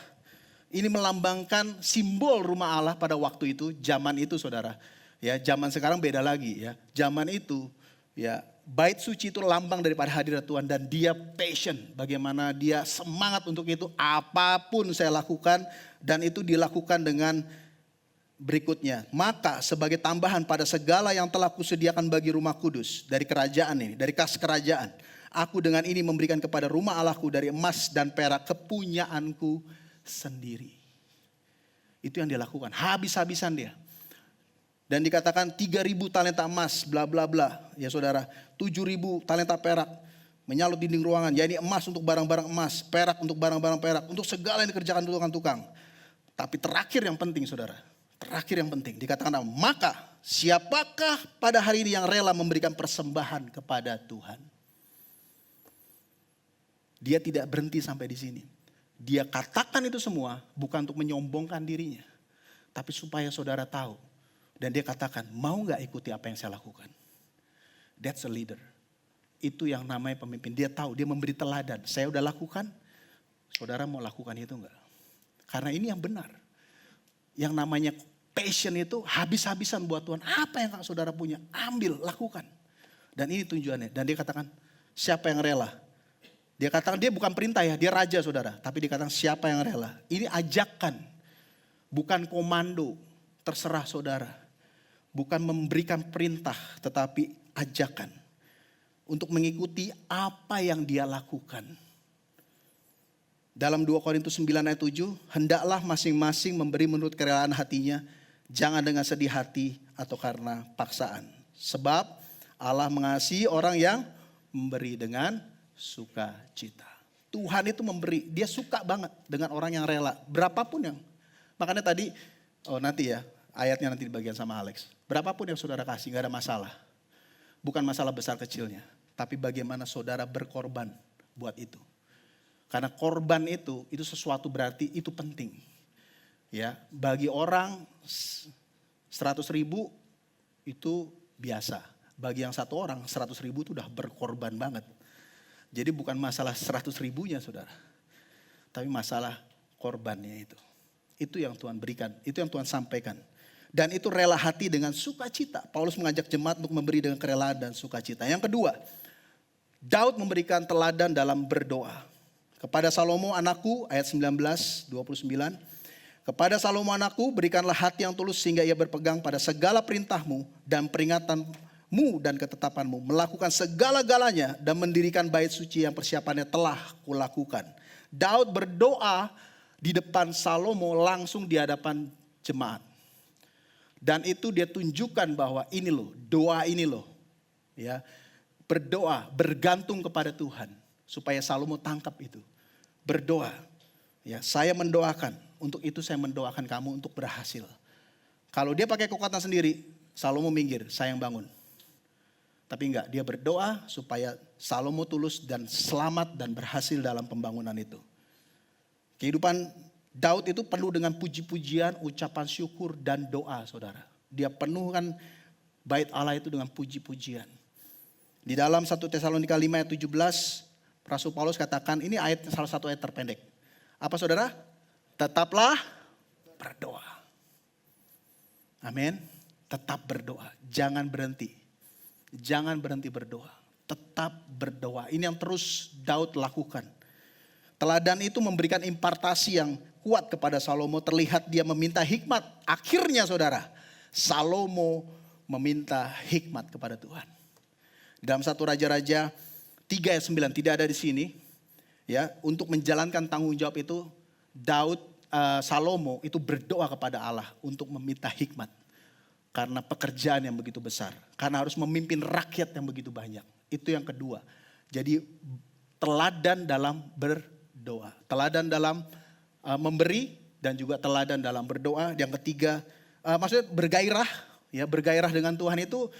Ini melambangkan simbol rumah Allah pada waktu itu, zaman itu saudara. Ya, zaman sekarang beda lagi ya. Zaman itu ya, bait suci itu lambang daripada hadirat Tuhan dan dia passion. Bagaimana dia semangat untuk itu, apapun saya lakukan, dan itu dilakukan dengan berikutnya. Maka sebagai tambahan pada segala yang telah kusediakan bagi rumah kudus dari kerajaan ini, dari kas kerajaan, aku dengan ini memberikan kepada rumah Allahku dari emas dan perak kepunyaanku sendiri. Itu yang dia lakukan, habis-habisan dia. Dan dikatakan 3.000 talenta emas, bla bla bla. Ya saudara, 7.000 talenta perak menyalut dinding ruangan. Ya, ini emas untuk barang-barang emas, perak untuk barang-barang perak, untuk segala yang dikerjakan tukang-tukang. Tapi terakhir yang penting saudara, terakhir yang penting dikatakan, maka siapakah pada hari ini yang rela memberikan persembahan kepada Tuhan? Dia tidak berhenti sampai di sini. Dia katakan itu semua bukan untuk menyombongkan dirinya, tapi supaya saudara tahu. Dan dia katakan, mau gak ikuti apa yang saya lakukan? That's a leader. Itu yang namanya pemimpin. Dia tahu, dia memberi teladan. Saya udah lakukan, saudara mau lakukan itu gak? Karena ini yang benar. Yang namanya passion itu habis-habisan buat Tuhan. Apa yang saudara punya, ambil, lakukan. Dan ini tujuannya. Dan dia katakan, siapa yang rela? Dia katakan, dia bukan perintah ya, dia raja saudara. Tapi dia katakan, siapa yang rela? Ini ajakan, bukan komando, terserah saudara. Bukan memberikan perintah, tetapi ajakan. Untuk mengikuti apa yang dia lakukan. Dalam 2 Korintus 9 ayat 7, hendaklah masing-masing memberi menurut kerelaan hatinya, jangan dengan sedih hati atau karena paksaan. Sebab Allah mengasihi orang yang memberi dengan sukacita. Tuhan itu memberi, dia suka banget dengan orang yang rela. Berapapun yang, makanya tadi, nanti ya, ayatnya nanti dibagian sama Alex. Berapapun yang saudara kasih, gak ada masalah. Bukan masalah besar kecilnya, tapi bagaimana saudara berkorban buat itu. Karena korban itu sesuatu berarti itu penting. Ya, bagi orang 100.000 itu biasa. Bagi yang satu orang 100.000 itu udah berkorban banget. Jadi bukan masalah 100.000-nya saudara. Tapi masalah korbannya itu. Itu yang Tuhan berikan, itu yang Tuhan sampaikan. Dan itu rela hati dengan sukacita. Paulus mengajak jemaat untuk memberi dengan kerelaan dan sukacita. Yang kedua, Daud memberikan teladan dalam berdoa. Kepada Salomo anakku, ayat 19, 29. Kepada Salomo anakku, berikanlah hati yang tulus sehingga ia berpegang pada segala perintahmu dan peringatanmu dan ketetapanmu. Melakukan segala-galanya dan mendirikan bait suci yang persiapannya telah kulakukan. Daud berdoa di depan Salomo langsung di hadapan jemaat. Dan itu dia tunjukkan bahwa ini loh, doa ini loh. Ya, berdoa, bergantung kepada Tuhan. Supaya Salomo tangkap itu. Berdoa. Ya, saya mendoakan. Untuk itu saya mendoakan kamu untuk berhasil. Kalau dia pakai kekuatan sendiri, Salomo minggir, saya yang bangun. Tapi enggak, dia berdoa supaya Salomo tulus dan selamat dan berhasil dalam pembangunan itu. Kehidupan Daud itu penuh dengan puji-pujian, ucapan syukur dan doa saudara. Dia penuhkan bait Allah itu dengan puji-pujian. Di dalam 1 Tesalonika 5 ayat 17, Rasul Paulus katakan, ini ayat salah satu ayat terpendek. Apa saudara? Tetaplah berdoa. Amin. Tetap berdoa, jangan berhenti. Jangan berhenti berdoa. Tetap berdoa. Ini yang terus Daud lakukan. Teladan itu memberikan impartasi yang kuat kepada Salomo. Terlihat dia meminta hikmat. Akhirnya saudara, Salomo meminta hikmat kepada Tuhan. Dalam 1 Raja-Raja 3 ayat 9, tidak ada di sini. Ya, untuk menjalankan tanggung jawab itu, Salomo itu berdoa kepada Allah untuk meminta hikmat. Karena pekerjaan yang begitu besar. Karena harus memimpin rakyat yang begitu banyak. Itu yang kedua. Jadi teladan dalam berdoa. Teladan dalam memberi dan juga teladan dalam berdoa. Yang ketiga, maksudnya bergairah. Ya, bergairah dengan Tuhan itu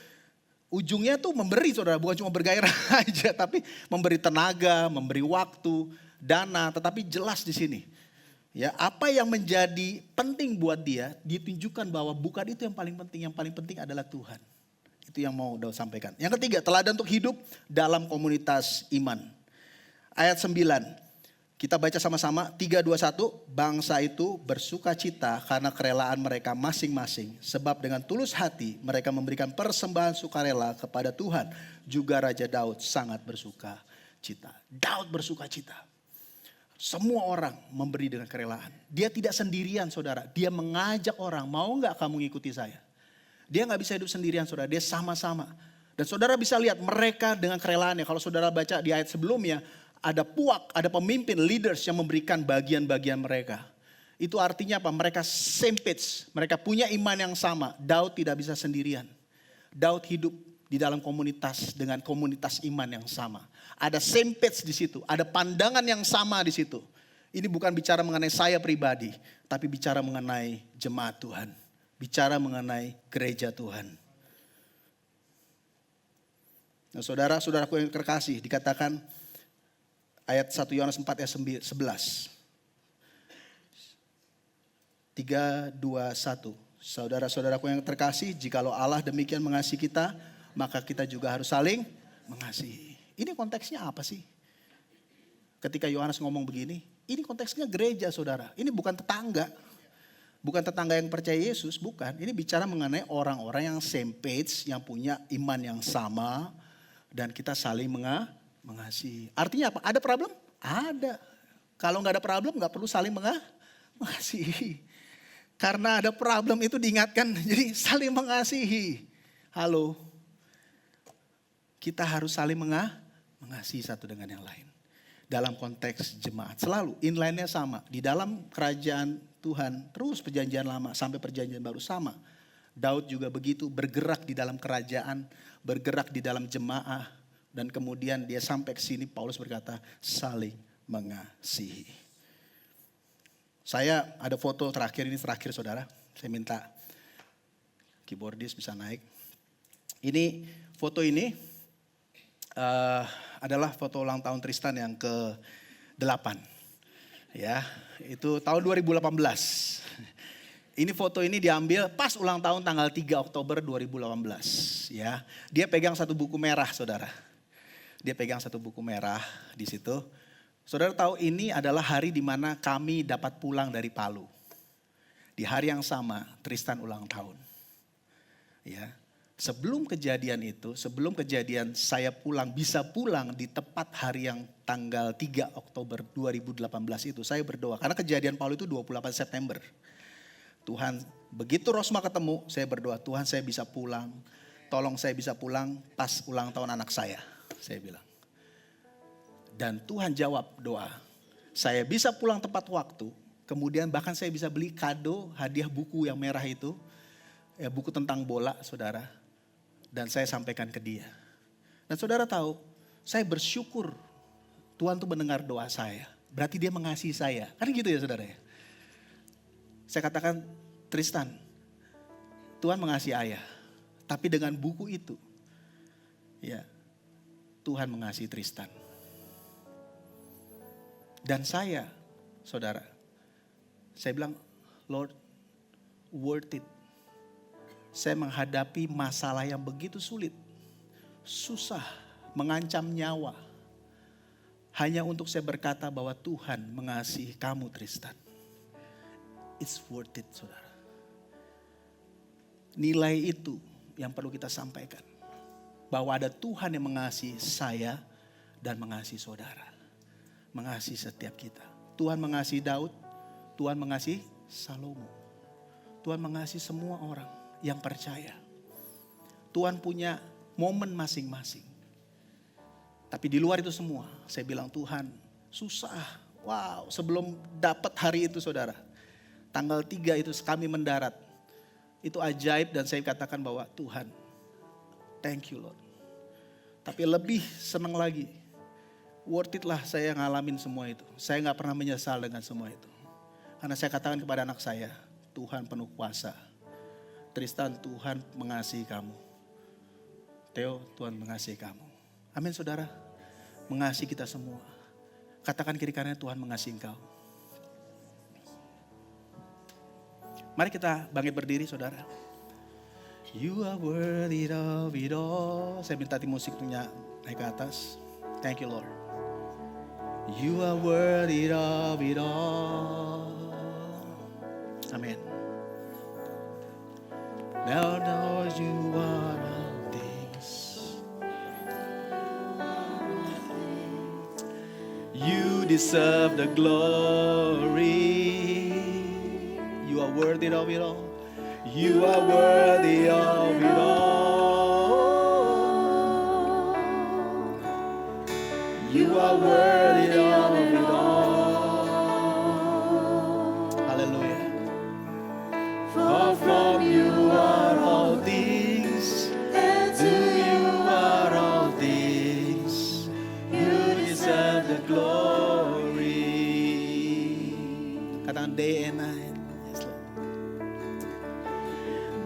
ujungnya tuh memberi, saudara. Bukan cuma bergairah aja, tapi memberi tenaga, memberi waktu, dana. Tetapi jelas di sini. Ya, apa yang menjadi penting buat dia ditunjukkan bahwa bukan itu yang paling penting. Yang paling penting adalah Tuhan. Itu yang mau Daud sampaikan. Yang ketiga, teladan untuk hidup dalam komunitas iman. Ayat 9. Kita baca sama-sama. 3, 2, 1. Bangsa itu bersuka cita karena kerelaan mereka masing-masing. Sebab dengan tulus hati mereka memberikan persembahan sukarela kepada Tuhan. Juga Raja Daud sangat bersuka cita. Daud bersuka cita. Semua orang memberi dengan kerelaan. Dia tidak sendirian, saudara. Dia mengajak orang, mau gak kamu ngikuti saya? Dia gak bisa hidup sendirian, saudara. Dia sama-sama. Dan saudara bisa lihat mereka dengan kerelaannya. Kalau saudara baca di ayat sebelumnya, ada puak, ada pemimpin, leaders yang memberikan bagian-bagian mereka. Itu artinya apa? Mereka same page. Mereka punya iman yang sama. Daud tidak bisa sendirian. Daud hidup di dalam komunitas dengan komunitas iman yang sama. Ada same page di situ, ada pandangan yang sama di situ. Ini bukan bicara mengenai saya pribadi, tapi bicara mengenai jemaat Tuhan. Bicara mengenai gereja Tuhan. Nah, saudara-saudaraku yang terkasih, dikatakan ayat 1 Yohanes 4 ayat 11. 3, 2, 1. Saudara-saudaraku yang terkasih, jikalau Allah demikian mengasihi kita, maka kita juga harus saling mengasihi. Ini konteksnya apa sih? Ketika Yohanes ngomong begini, ini konteksnya gereja, saudara. Ini bukan tetangga. Bukan tetangga yang percaya Yesus, bukan. Ini bicara mengenai orang-orang yang same page, yang punya iman yang sama. Dan kita saling mengasihi. Artinya apa? Ada problem? Ada. Kalau nggak ada problem, nggak perlu saling mengasihi. Karena ada problem itu diingatkan, jadi saling mengasihi. Halo. Kita harus saling mengasihi satu dengan yang lain. Dalam konteks jemaat. Selalu inline-nya sama. Di dalam kerajaan Tuhan terus perjanjian lama sampai perjanjian baru sama. Daud juga begitu, bergerak di dalam kerajaan. Bergerak di dalam jemaah. Dan kemudian dia sampai ke sini Paulus berkata saling mengasihi. Saya ada foto terakhir, ini terakhir saudara. Saya minta keyboardis bisa naik. Ini foto ini adalah foto ulang tahun Tristan yang ke-8. Ya, itu tahun 2018. Ini foto ini diambil pas ulang tahun tanggal 3 Oktober 2018, ya. Dia pegang satu buku merah, saudara. Dia pegang satu buku merah di situ. Saudara tahu ini adalah hari di mana kami dapat pulang dari Palu. Di hari yang sama Tristan ulang tahun. Ya. Sebelum kejadian itu, sebelum kejadian saya bisa pulang di tepat hari yang tanggal 3 Oktober 2018 itu, saya berdoa. Karena kejadian Palu itu 28 September. Tuhan, begitu Rosma ketemu, saya berdoa, Tuhan saya bisa pulang. Tolong saya bisa pulang pas ulang tahun anak saya bilang. Dan Tuhan jawab doa. Saya bisa pulang tepat waktu, kemudian bahkan saya bisa beli kado, hadiah buku yang merah itu. Ya, buku tentang bola, saudara. Dan saya sampaikan ke dia. Dan saudara tahu, saya bersyukur Tuhan tuh mendengar doa saya. Berarti dia mengasihi saya. Kan gitu ya saudara ya. Saya katakan, Tristan, Tuhan mengasihi ayah. Tapi dengan buku itu, ya Tuhan mengasihi Tristan. Dan saya, saudara, saya bilang, Lord, worth it. Saya menghadapi masalah yang begitu sulit, susah, mengancam nyawa. Hanya untuk saya berkata bahwa Tuhan mengasihi kamu Tristan. It's worth it, saudara. Nilai itu yang perlu kita sampaikan. Bahwa ada Tuhan yang mengasihi saya dan mengasihi saudara. Mengasihi setiap kita. Tuhan mengasihi Daud, Tuhan mengasihi Salomo. Tuhan mengasihi semua orang yang percaya. Tuhan punya momen masing-masing. Tapi di luar itu semua, saya bilang Tuhan susah. Wow, sebelum dapat hari itu saudara. Tanggal 3 itu kami mendarat. itu ajaib dan saya katakan bahwa Tuhan, thank you Lord. Tapi lebih senang lagi, worth it lah saya ngalamin semua itu. Saya gak pernah menyesal dengan semua itu. Karena saya katakan kepada anak saya, Tuhan penuh kuasa. Tristan, Tuhan mengasihi kamu. Theo, Tuhan mengasihi kamu. Amin saudara, mengasihi kita semua. Katakan kiri kanannya, Tuhan mengasihi engkau. Mari kita bangkit berdiri saudara. You are worthy of it all. Saya minta tim musik punya naik ke atas. Thank you Lord. You are worthy of it all. Amen. Now knows you are all things. You deserve the glory. You are worthy of it all. You are worthy of it all. You are worthy of it all. Hallelujah. For from you are all things, and to you are all things. You deserve the glory. Katakan day and night.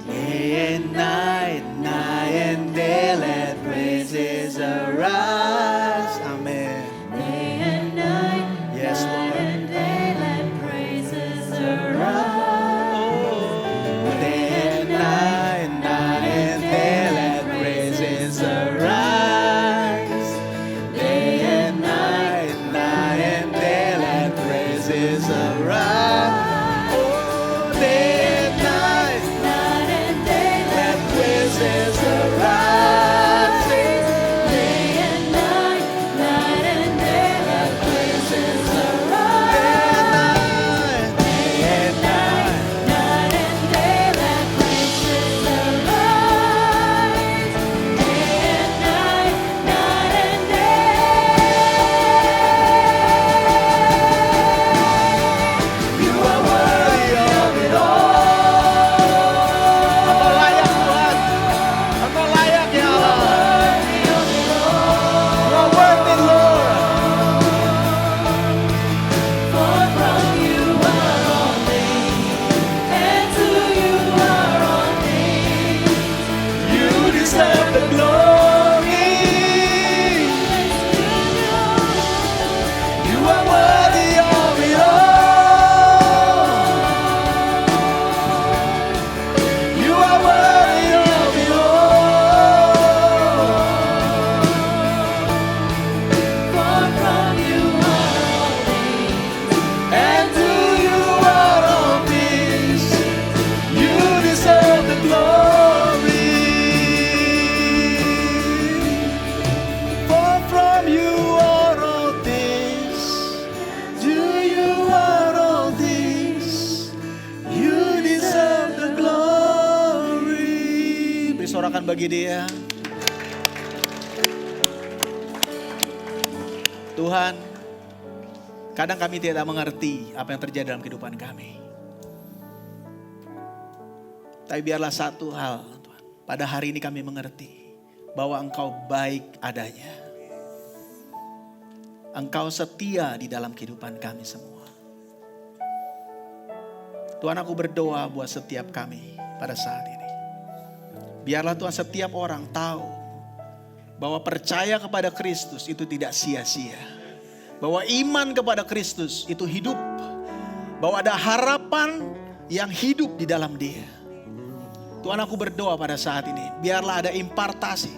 Day and night, night and day, let praises arise. Amen. Day and night, Yes, night Lord. and day, let praises arise. Oh, day and night, night and day, let praises arise. Day and night, night and day, let praises arise. Oh, day and night, Night and day, let praises arise. day and night, night and day, let praises arise. Day and night, Night and day, let praises arise. Day and night, night and day. you are worthy of it all. Engkau layak Tuhan, Engkau layak ya Allah. You are worthy Lord. For from you are all things, and to you are all things. You deserve the glory. You are worthy of it all. You are worthy of it all. For from you are all things, And to you are all things. You deserve the glory. For from you are all things. To you are all things. You deserve the glory. Beri sorakan bagi dia. Tuhan, kadang kami tidak mengerti apa yang terjadi dalam kehidupan kami. Tapi biarlah satu hal, Tuhan, pada hari ini kami mengerti bahwa Engkau baik adanya. Engkau setia di dalam kehidupan kami semua. Tuhan, aku berdoa buat setiap kami pada saat ini. Biarlah Tuhan setiap orang tahu bahwa percaya kepada Kristus itu tidak sia-sia. Bahwa iman kepada Kristus itu hidup. Bahwa ada harapan yang hidup di dalam Dia. Tuhan, aku berdoa pada saat ini, biarlah ada impartasi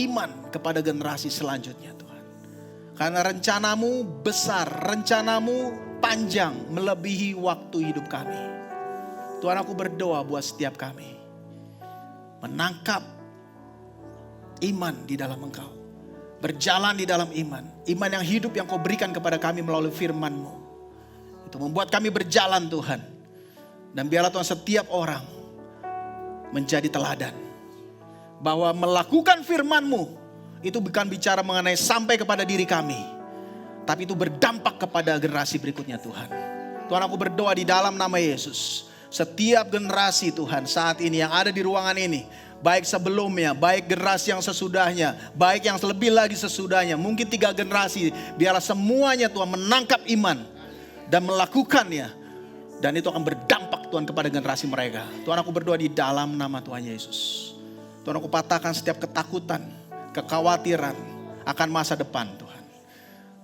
iman kepada generasi selanjutnya Tuhan. Karena rencanamu besar, rencanamu panjang melebihi waktu hidup kami. Tuhan, aku berdoa buat setiap kami menangkap iman di dalam Engkau. Berjalan di dalam iman. Iman yang hidup yang Kau berikan kepada kami melalui firman-Mu. Itu membuat kami berjalan Tuhan. Dan biarlah Tuhan setiap orang menjadi teladan. Bahwa melakukan firman-Mu itu bukan bicara mengenai sampai kepada diri kami. Tapi itu berdampak kepada generasi berikutnya Tuhan. Tuhan, aku berdoa di dalam nama Yesus. Setiap generasi Tuhan saat ini yang ada di ruangan ini, baik sebelumnya, baik generasi yang sesudahnya, baik yang lebih lagi sesudahnya, mungkin 3 generasi, biarlah semuanya Tuhan menangkap iman dan melakukannya. Dan itu akan berdampak Tuhan kepada generasi mereka. Tuhan, aku berdoa di dalam nama Tuhan Yesus. Tuhan, aku patahkan setiap ketakutan, kekhawatiran akan masa depan Tuhan.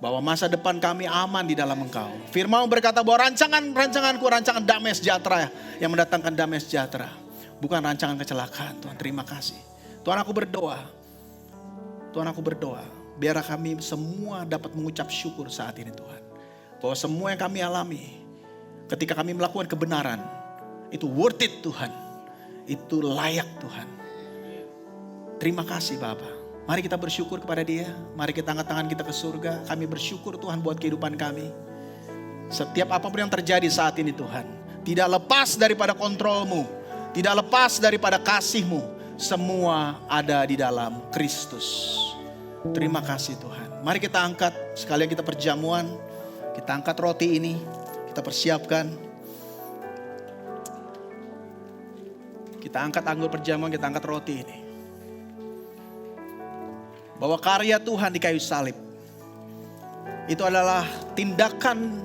Bahwa masa depan kami aman di dalam Engkau. Firman berkata bahwa rancanganku rancangan damai sejahtera yang mendatangkan damai sejahtera. Bukan rancangan kecelakaan Tuhan. Terima kasih. Tuhan, aku berdoa. Tuhan, aku berdoa. Biar kami semua dapat mengucap syukur saat ini Tuhan. Bahwa semua yang kami alami ketika kami melakukan kebenaran, itu worth it Tuhan. Itu layak Tuhan. Terima kasih Bapa. Mari kita bersyukur kepada Dia. Mari kita angkat tangan kita ke surga. Kami bersyukur Tuhan buat kehidupan kami. Setiap apapun yang terjadi saat ini Tuhan, tidak lepas daripada kontrolmu, tidak lepas daripada kasih-Mu. Semua ada di dalam Kristus. Terima kasih Tuhan. Mari kita angkat sekalian kita perjamuan. Kita angkat roti ini. Kita persiapkan. Kita angkat anggur perjamuan, kita angkat roti ini. Bahwa karya Tuhan di kayu salib itu adalah tindakan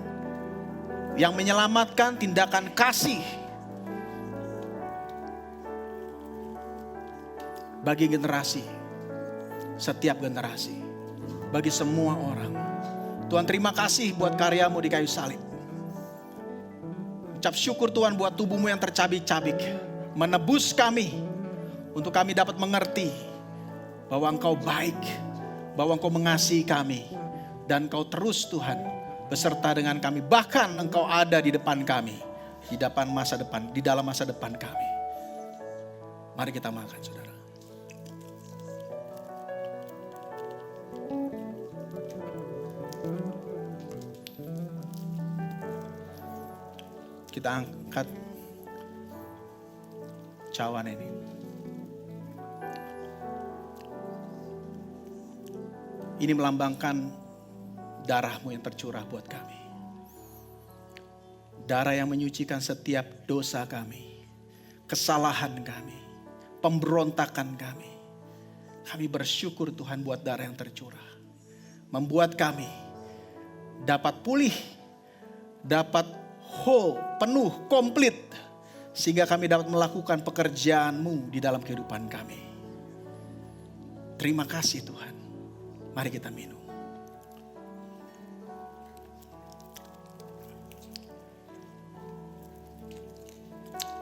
yang menyelamatkan, tindakan kasih bagi generasi, setiap generasi, bagi semua orang. Tuhan, terima kasih buat karya-Mu di kayu salib. Ucap syukur Tuhan buat tubuh-Mu yang tercabik-cabik, menebus kami untuk kami dapat mengerti bahwa Engkau baik, bahwa Engkau mengasihi kami, dan Engkau terus Tuhan beserta dengan kami. Bahkan Engkau ada di depan kami, di depan masa depan, di dalam masa depan kami. Mari kita makan saudara. Kita angkat cawan ini. Ini melambangkan darah-Mu yang tercurah buat kami. Darah yang menyucikan setiap dosa kami, kesalahan kami, pemberontakan kami. Kami bersyukur Tuhan buat darah yang tercurah. Membuat kami dapat pulih, dapat whole, penuh, komplit. Sehingga kami dapat melakukan pekerjaan-Mu di dalam kehidupan kami. Terima kasih Tuhan. Mari kita minum.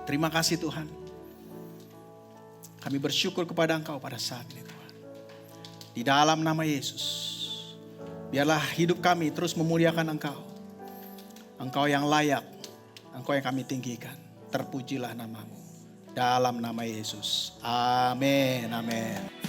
Terima kasih Tuhan. Kami bersyukur kepada Engkau pada saat ini Tuhan. Di dalam nama Yesus. Biarlah hidup kami terus memuliakan Engkau. Engkau yang layak. Engkau yang kami tinggikan. Terpujilah nama-Mu. Dalam nama Yesus. Amin. Amin.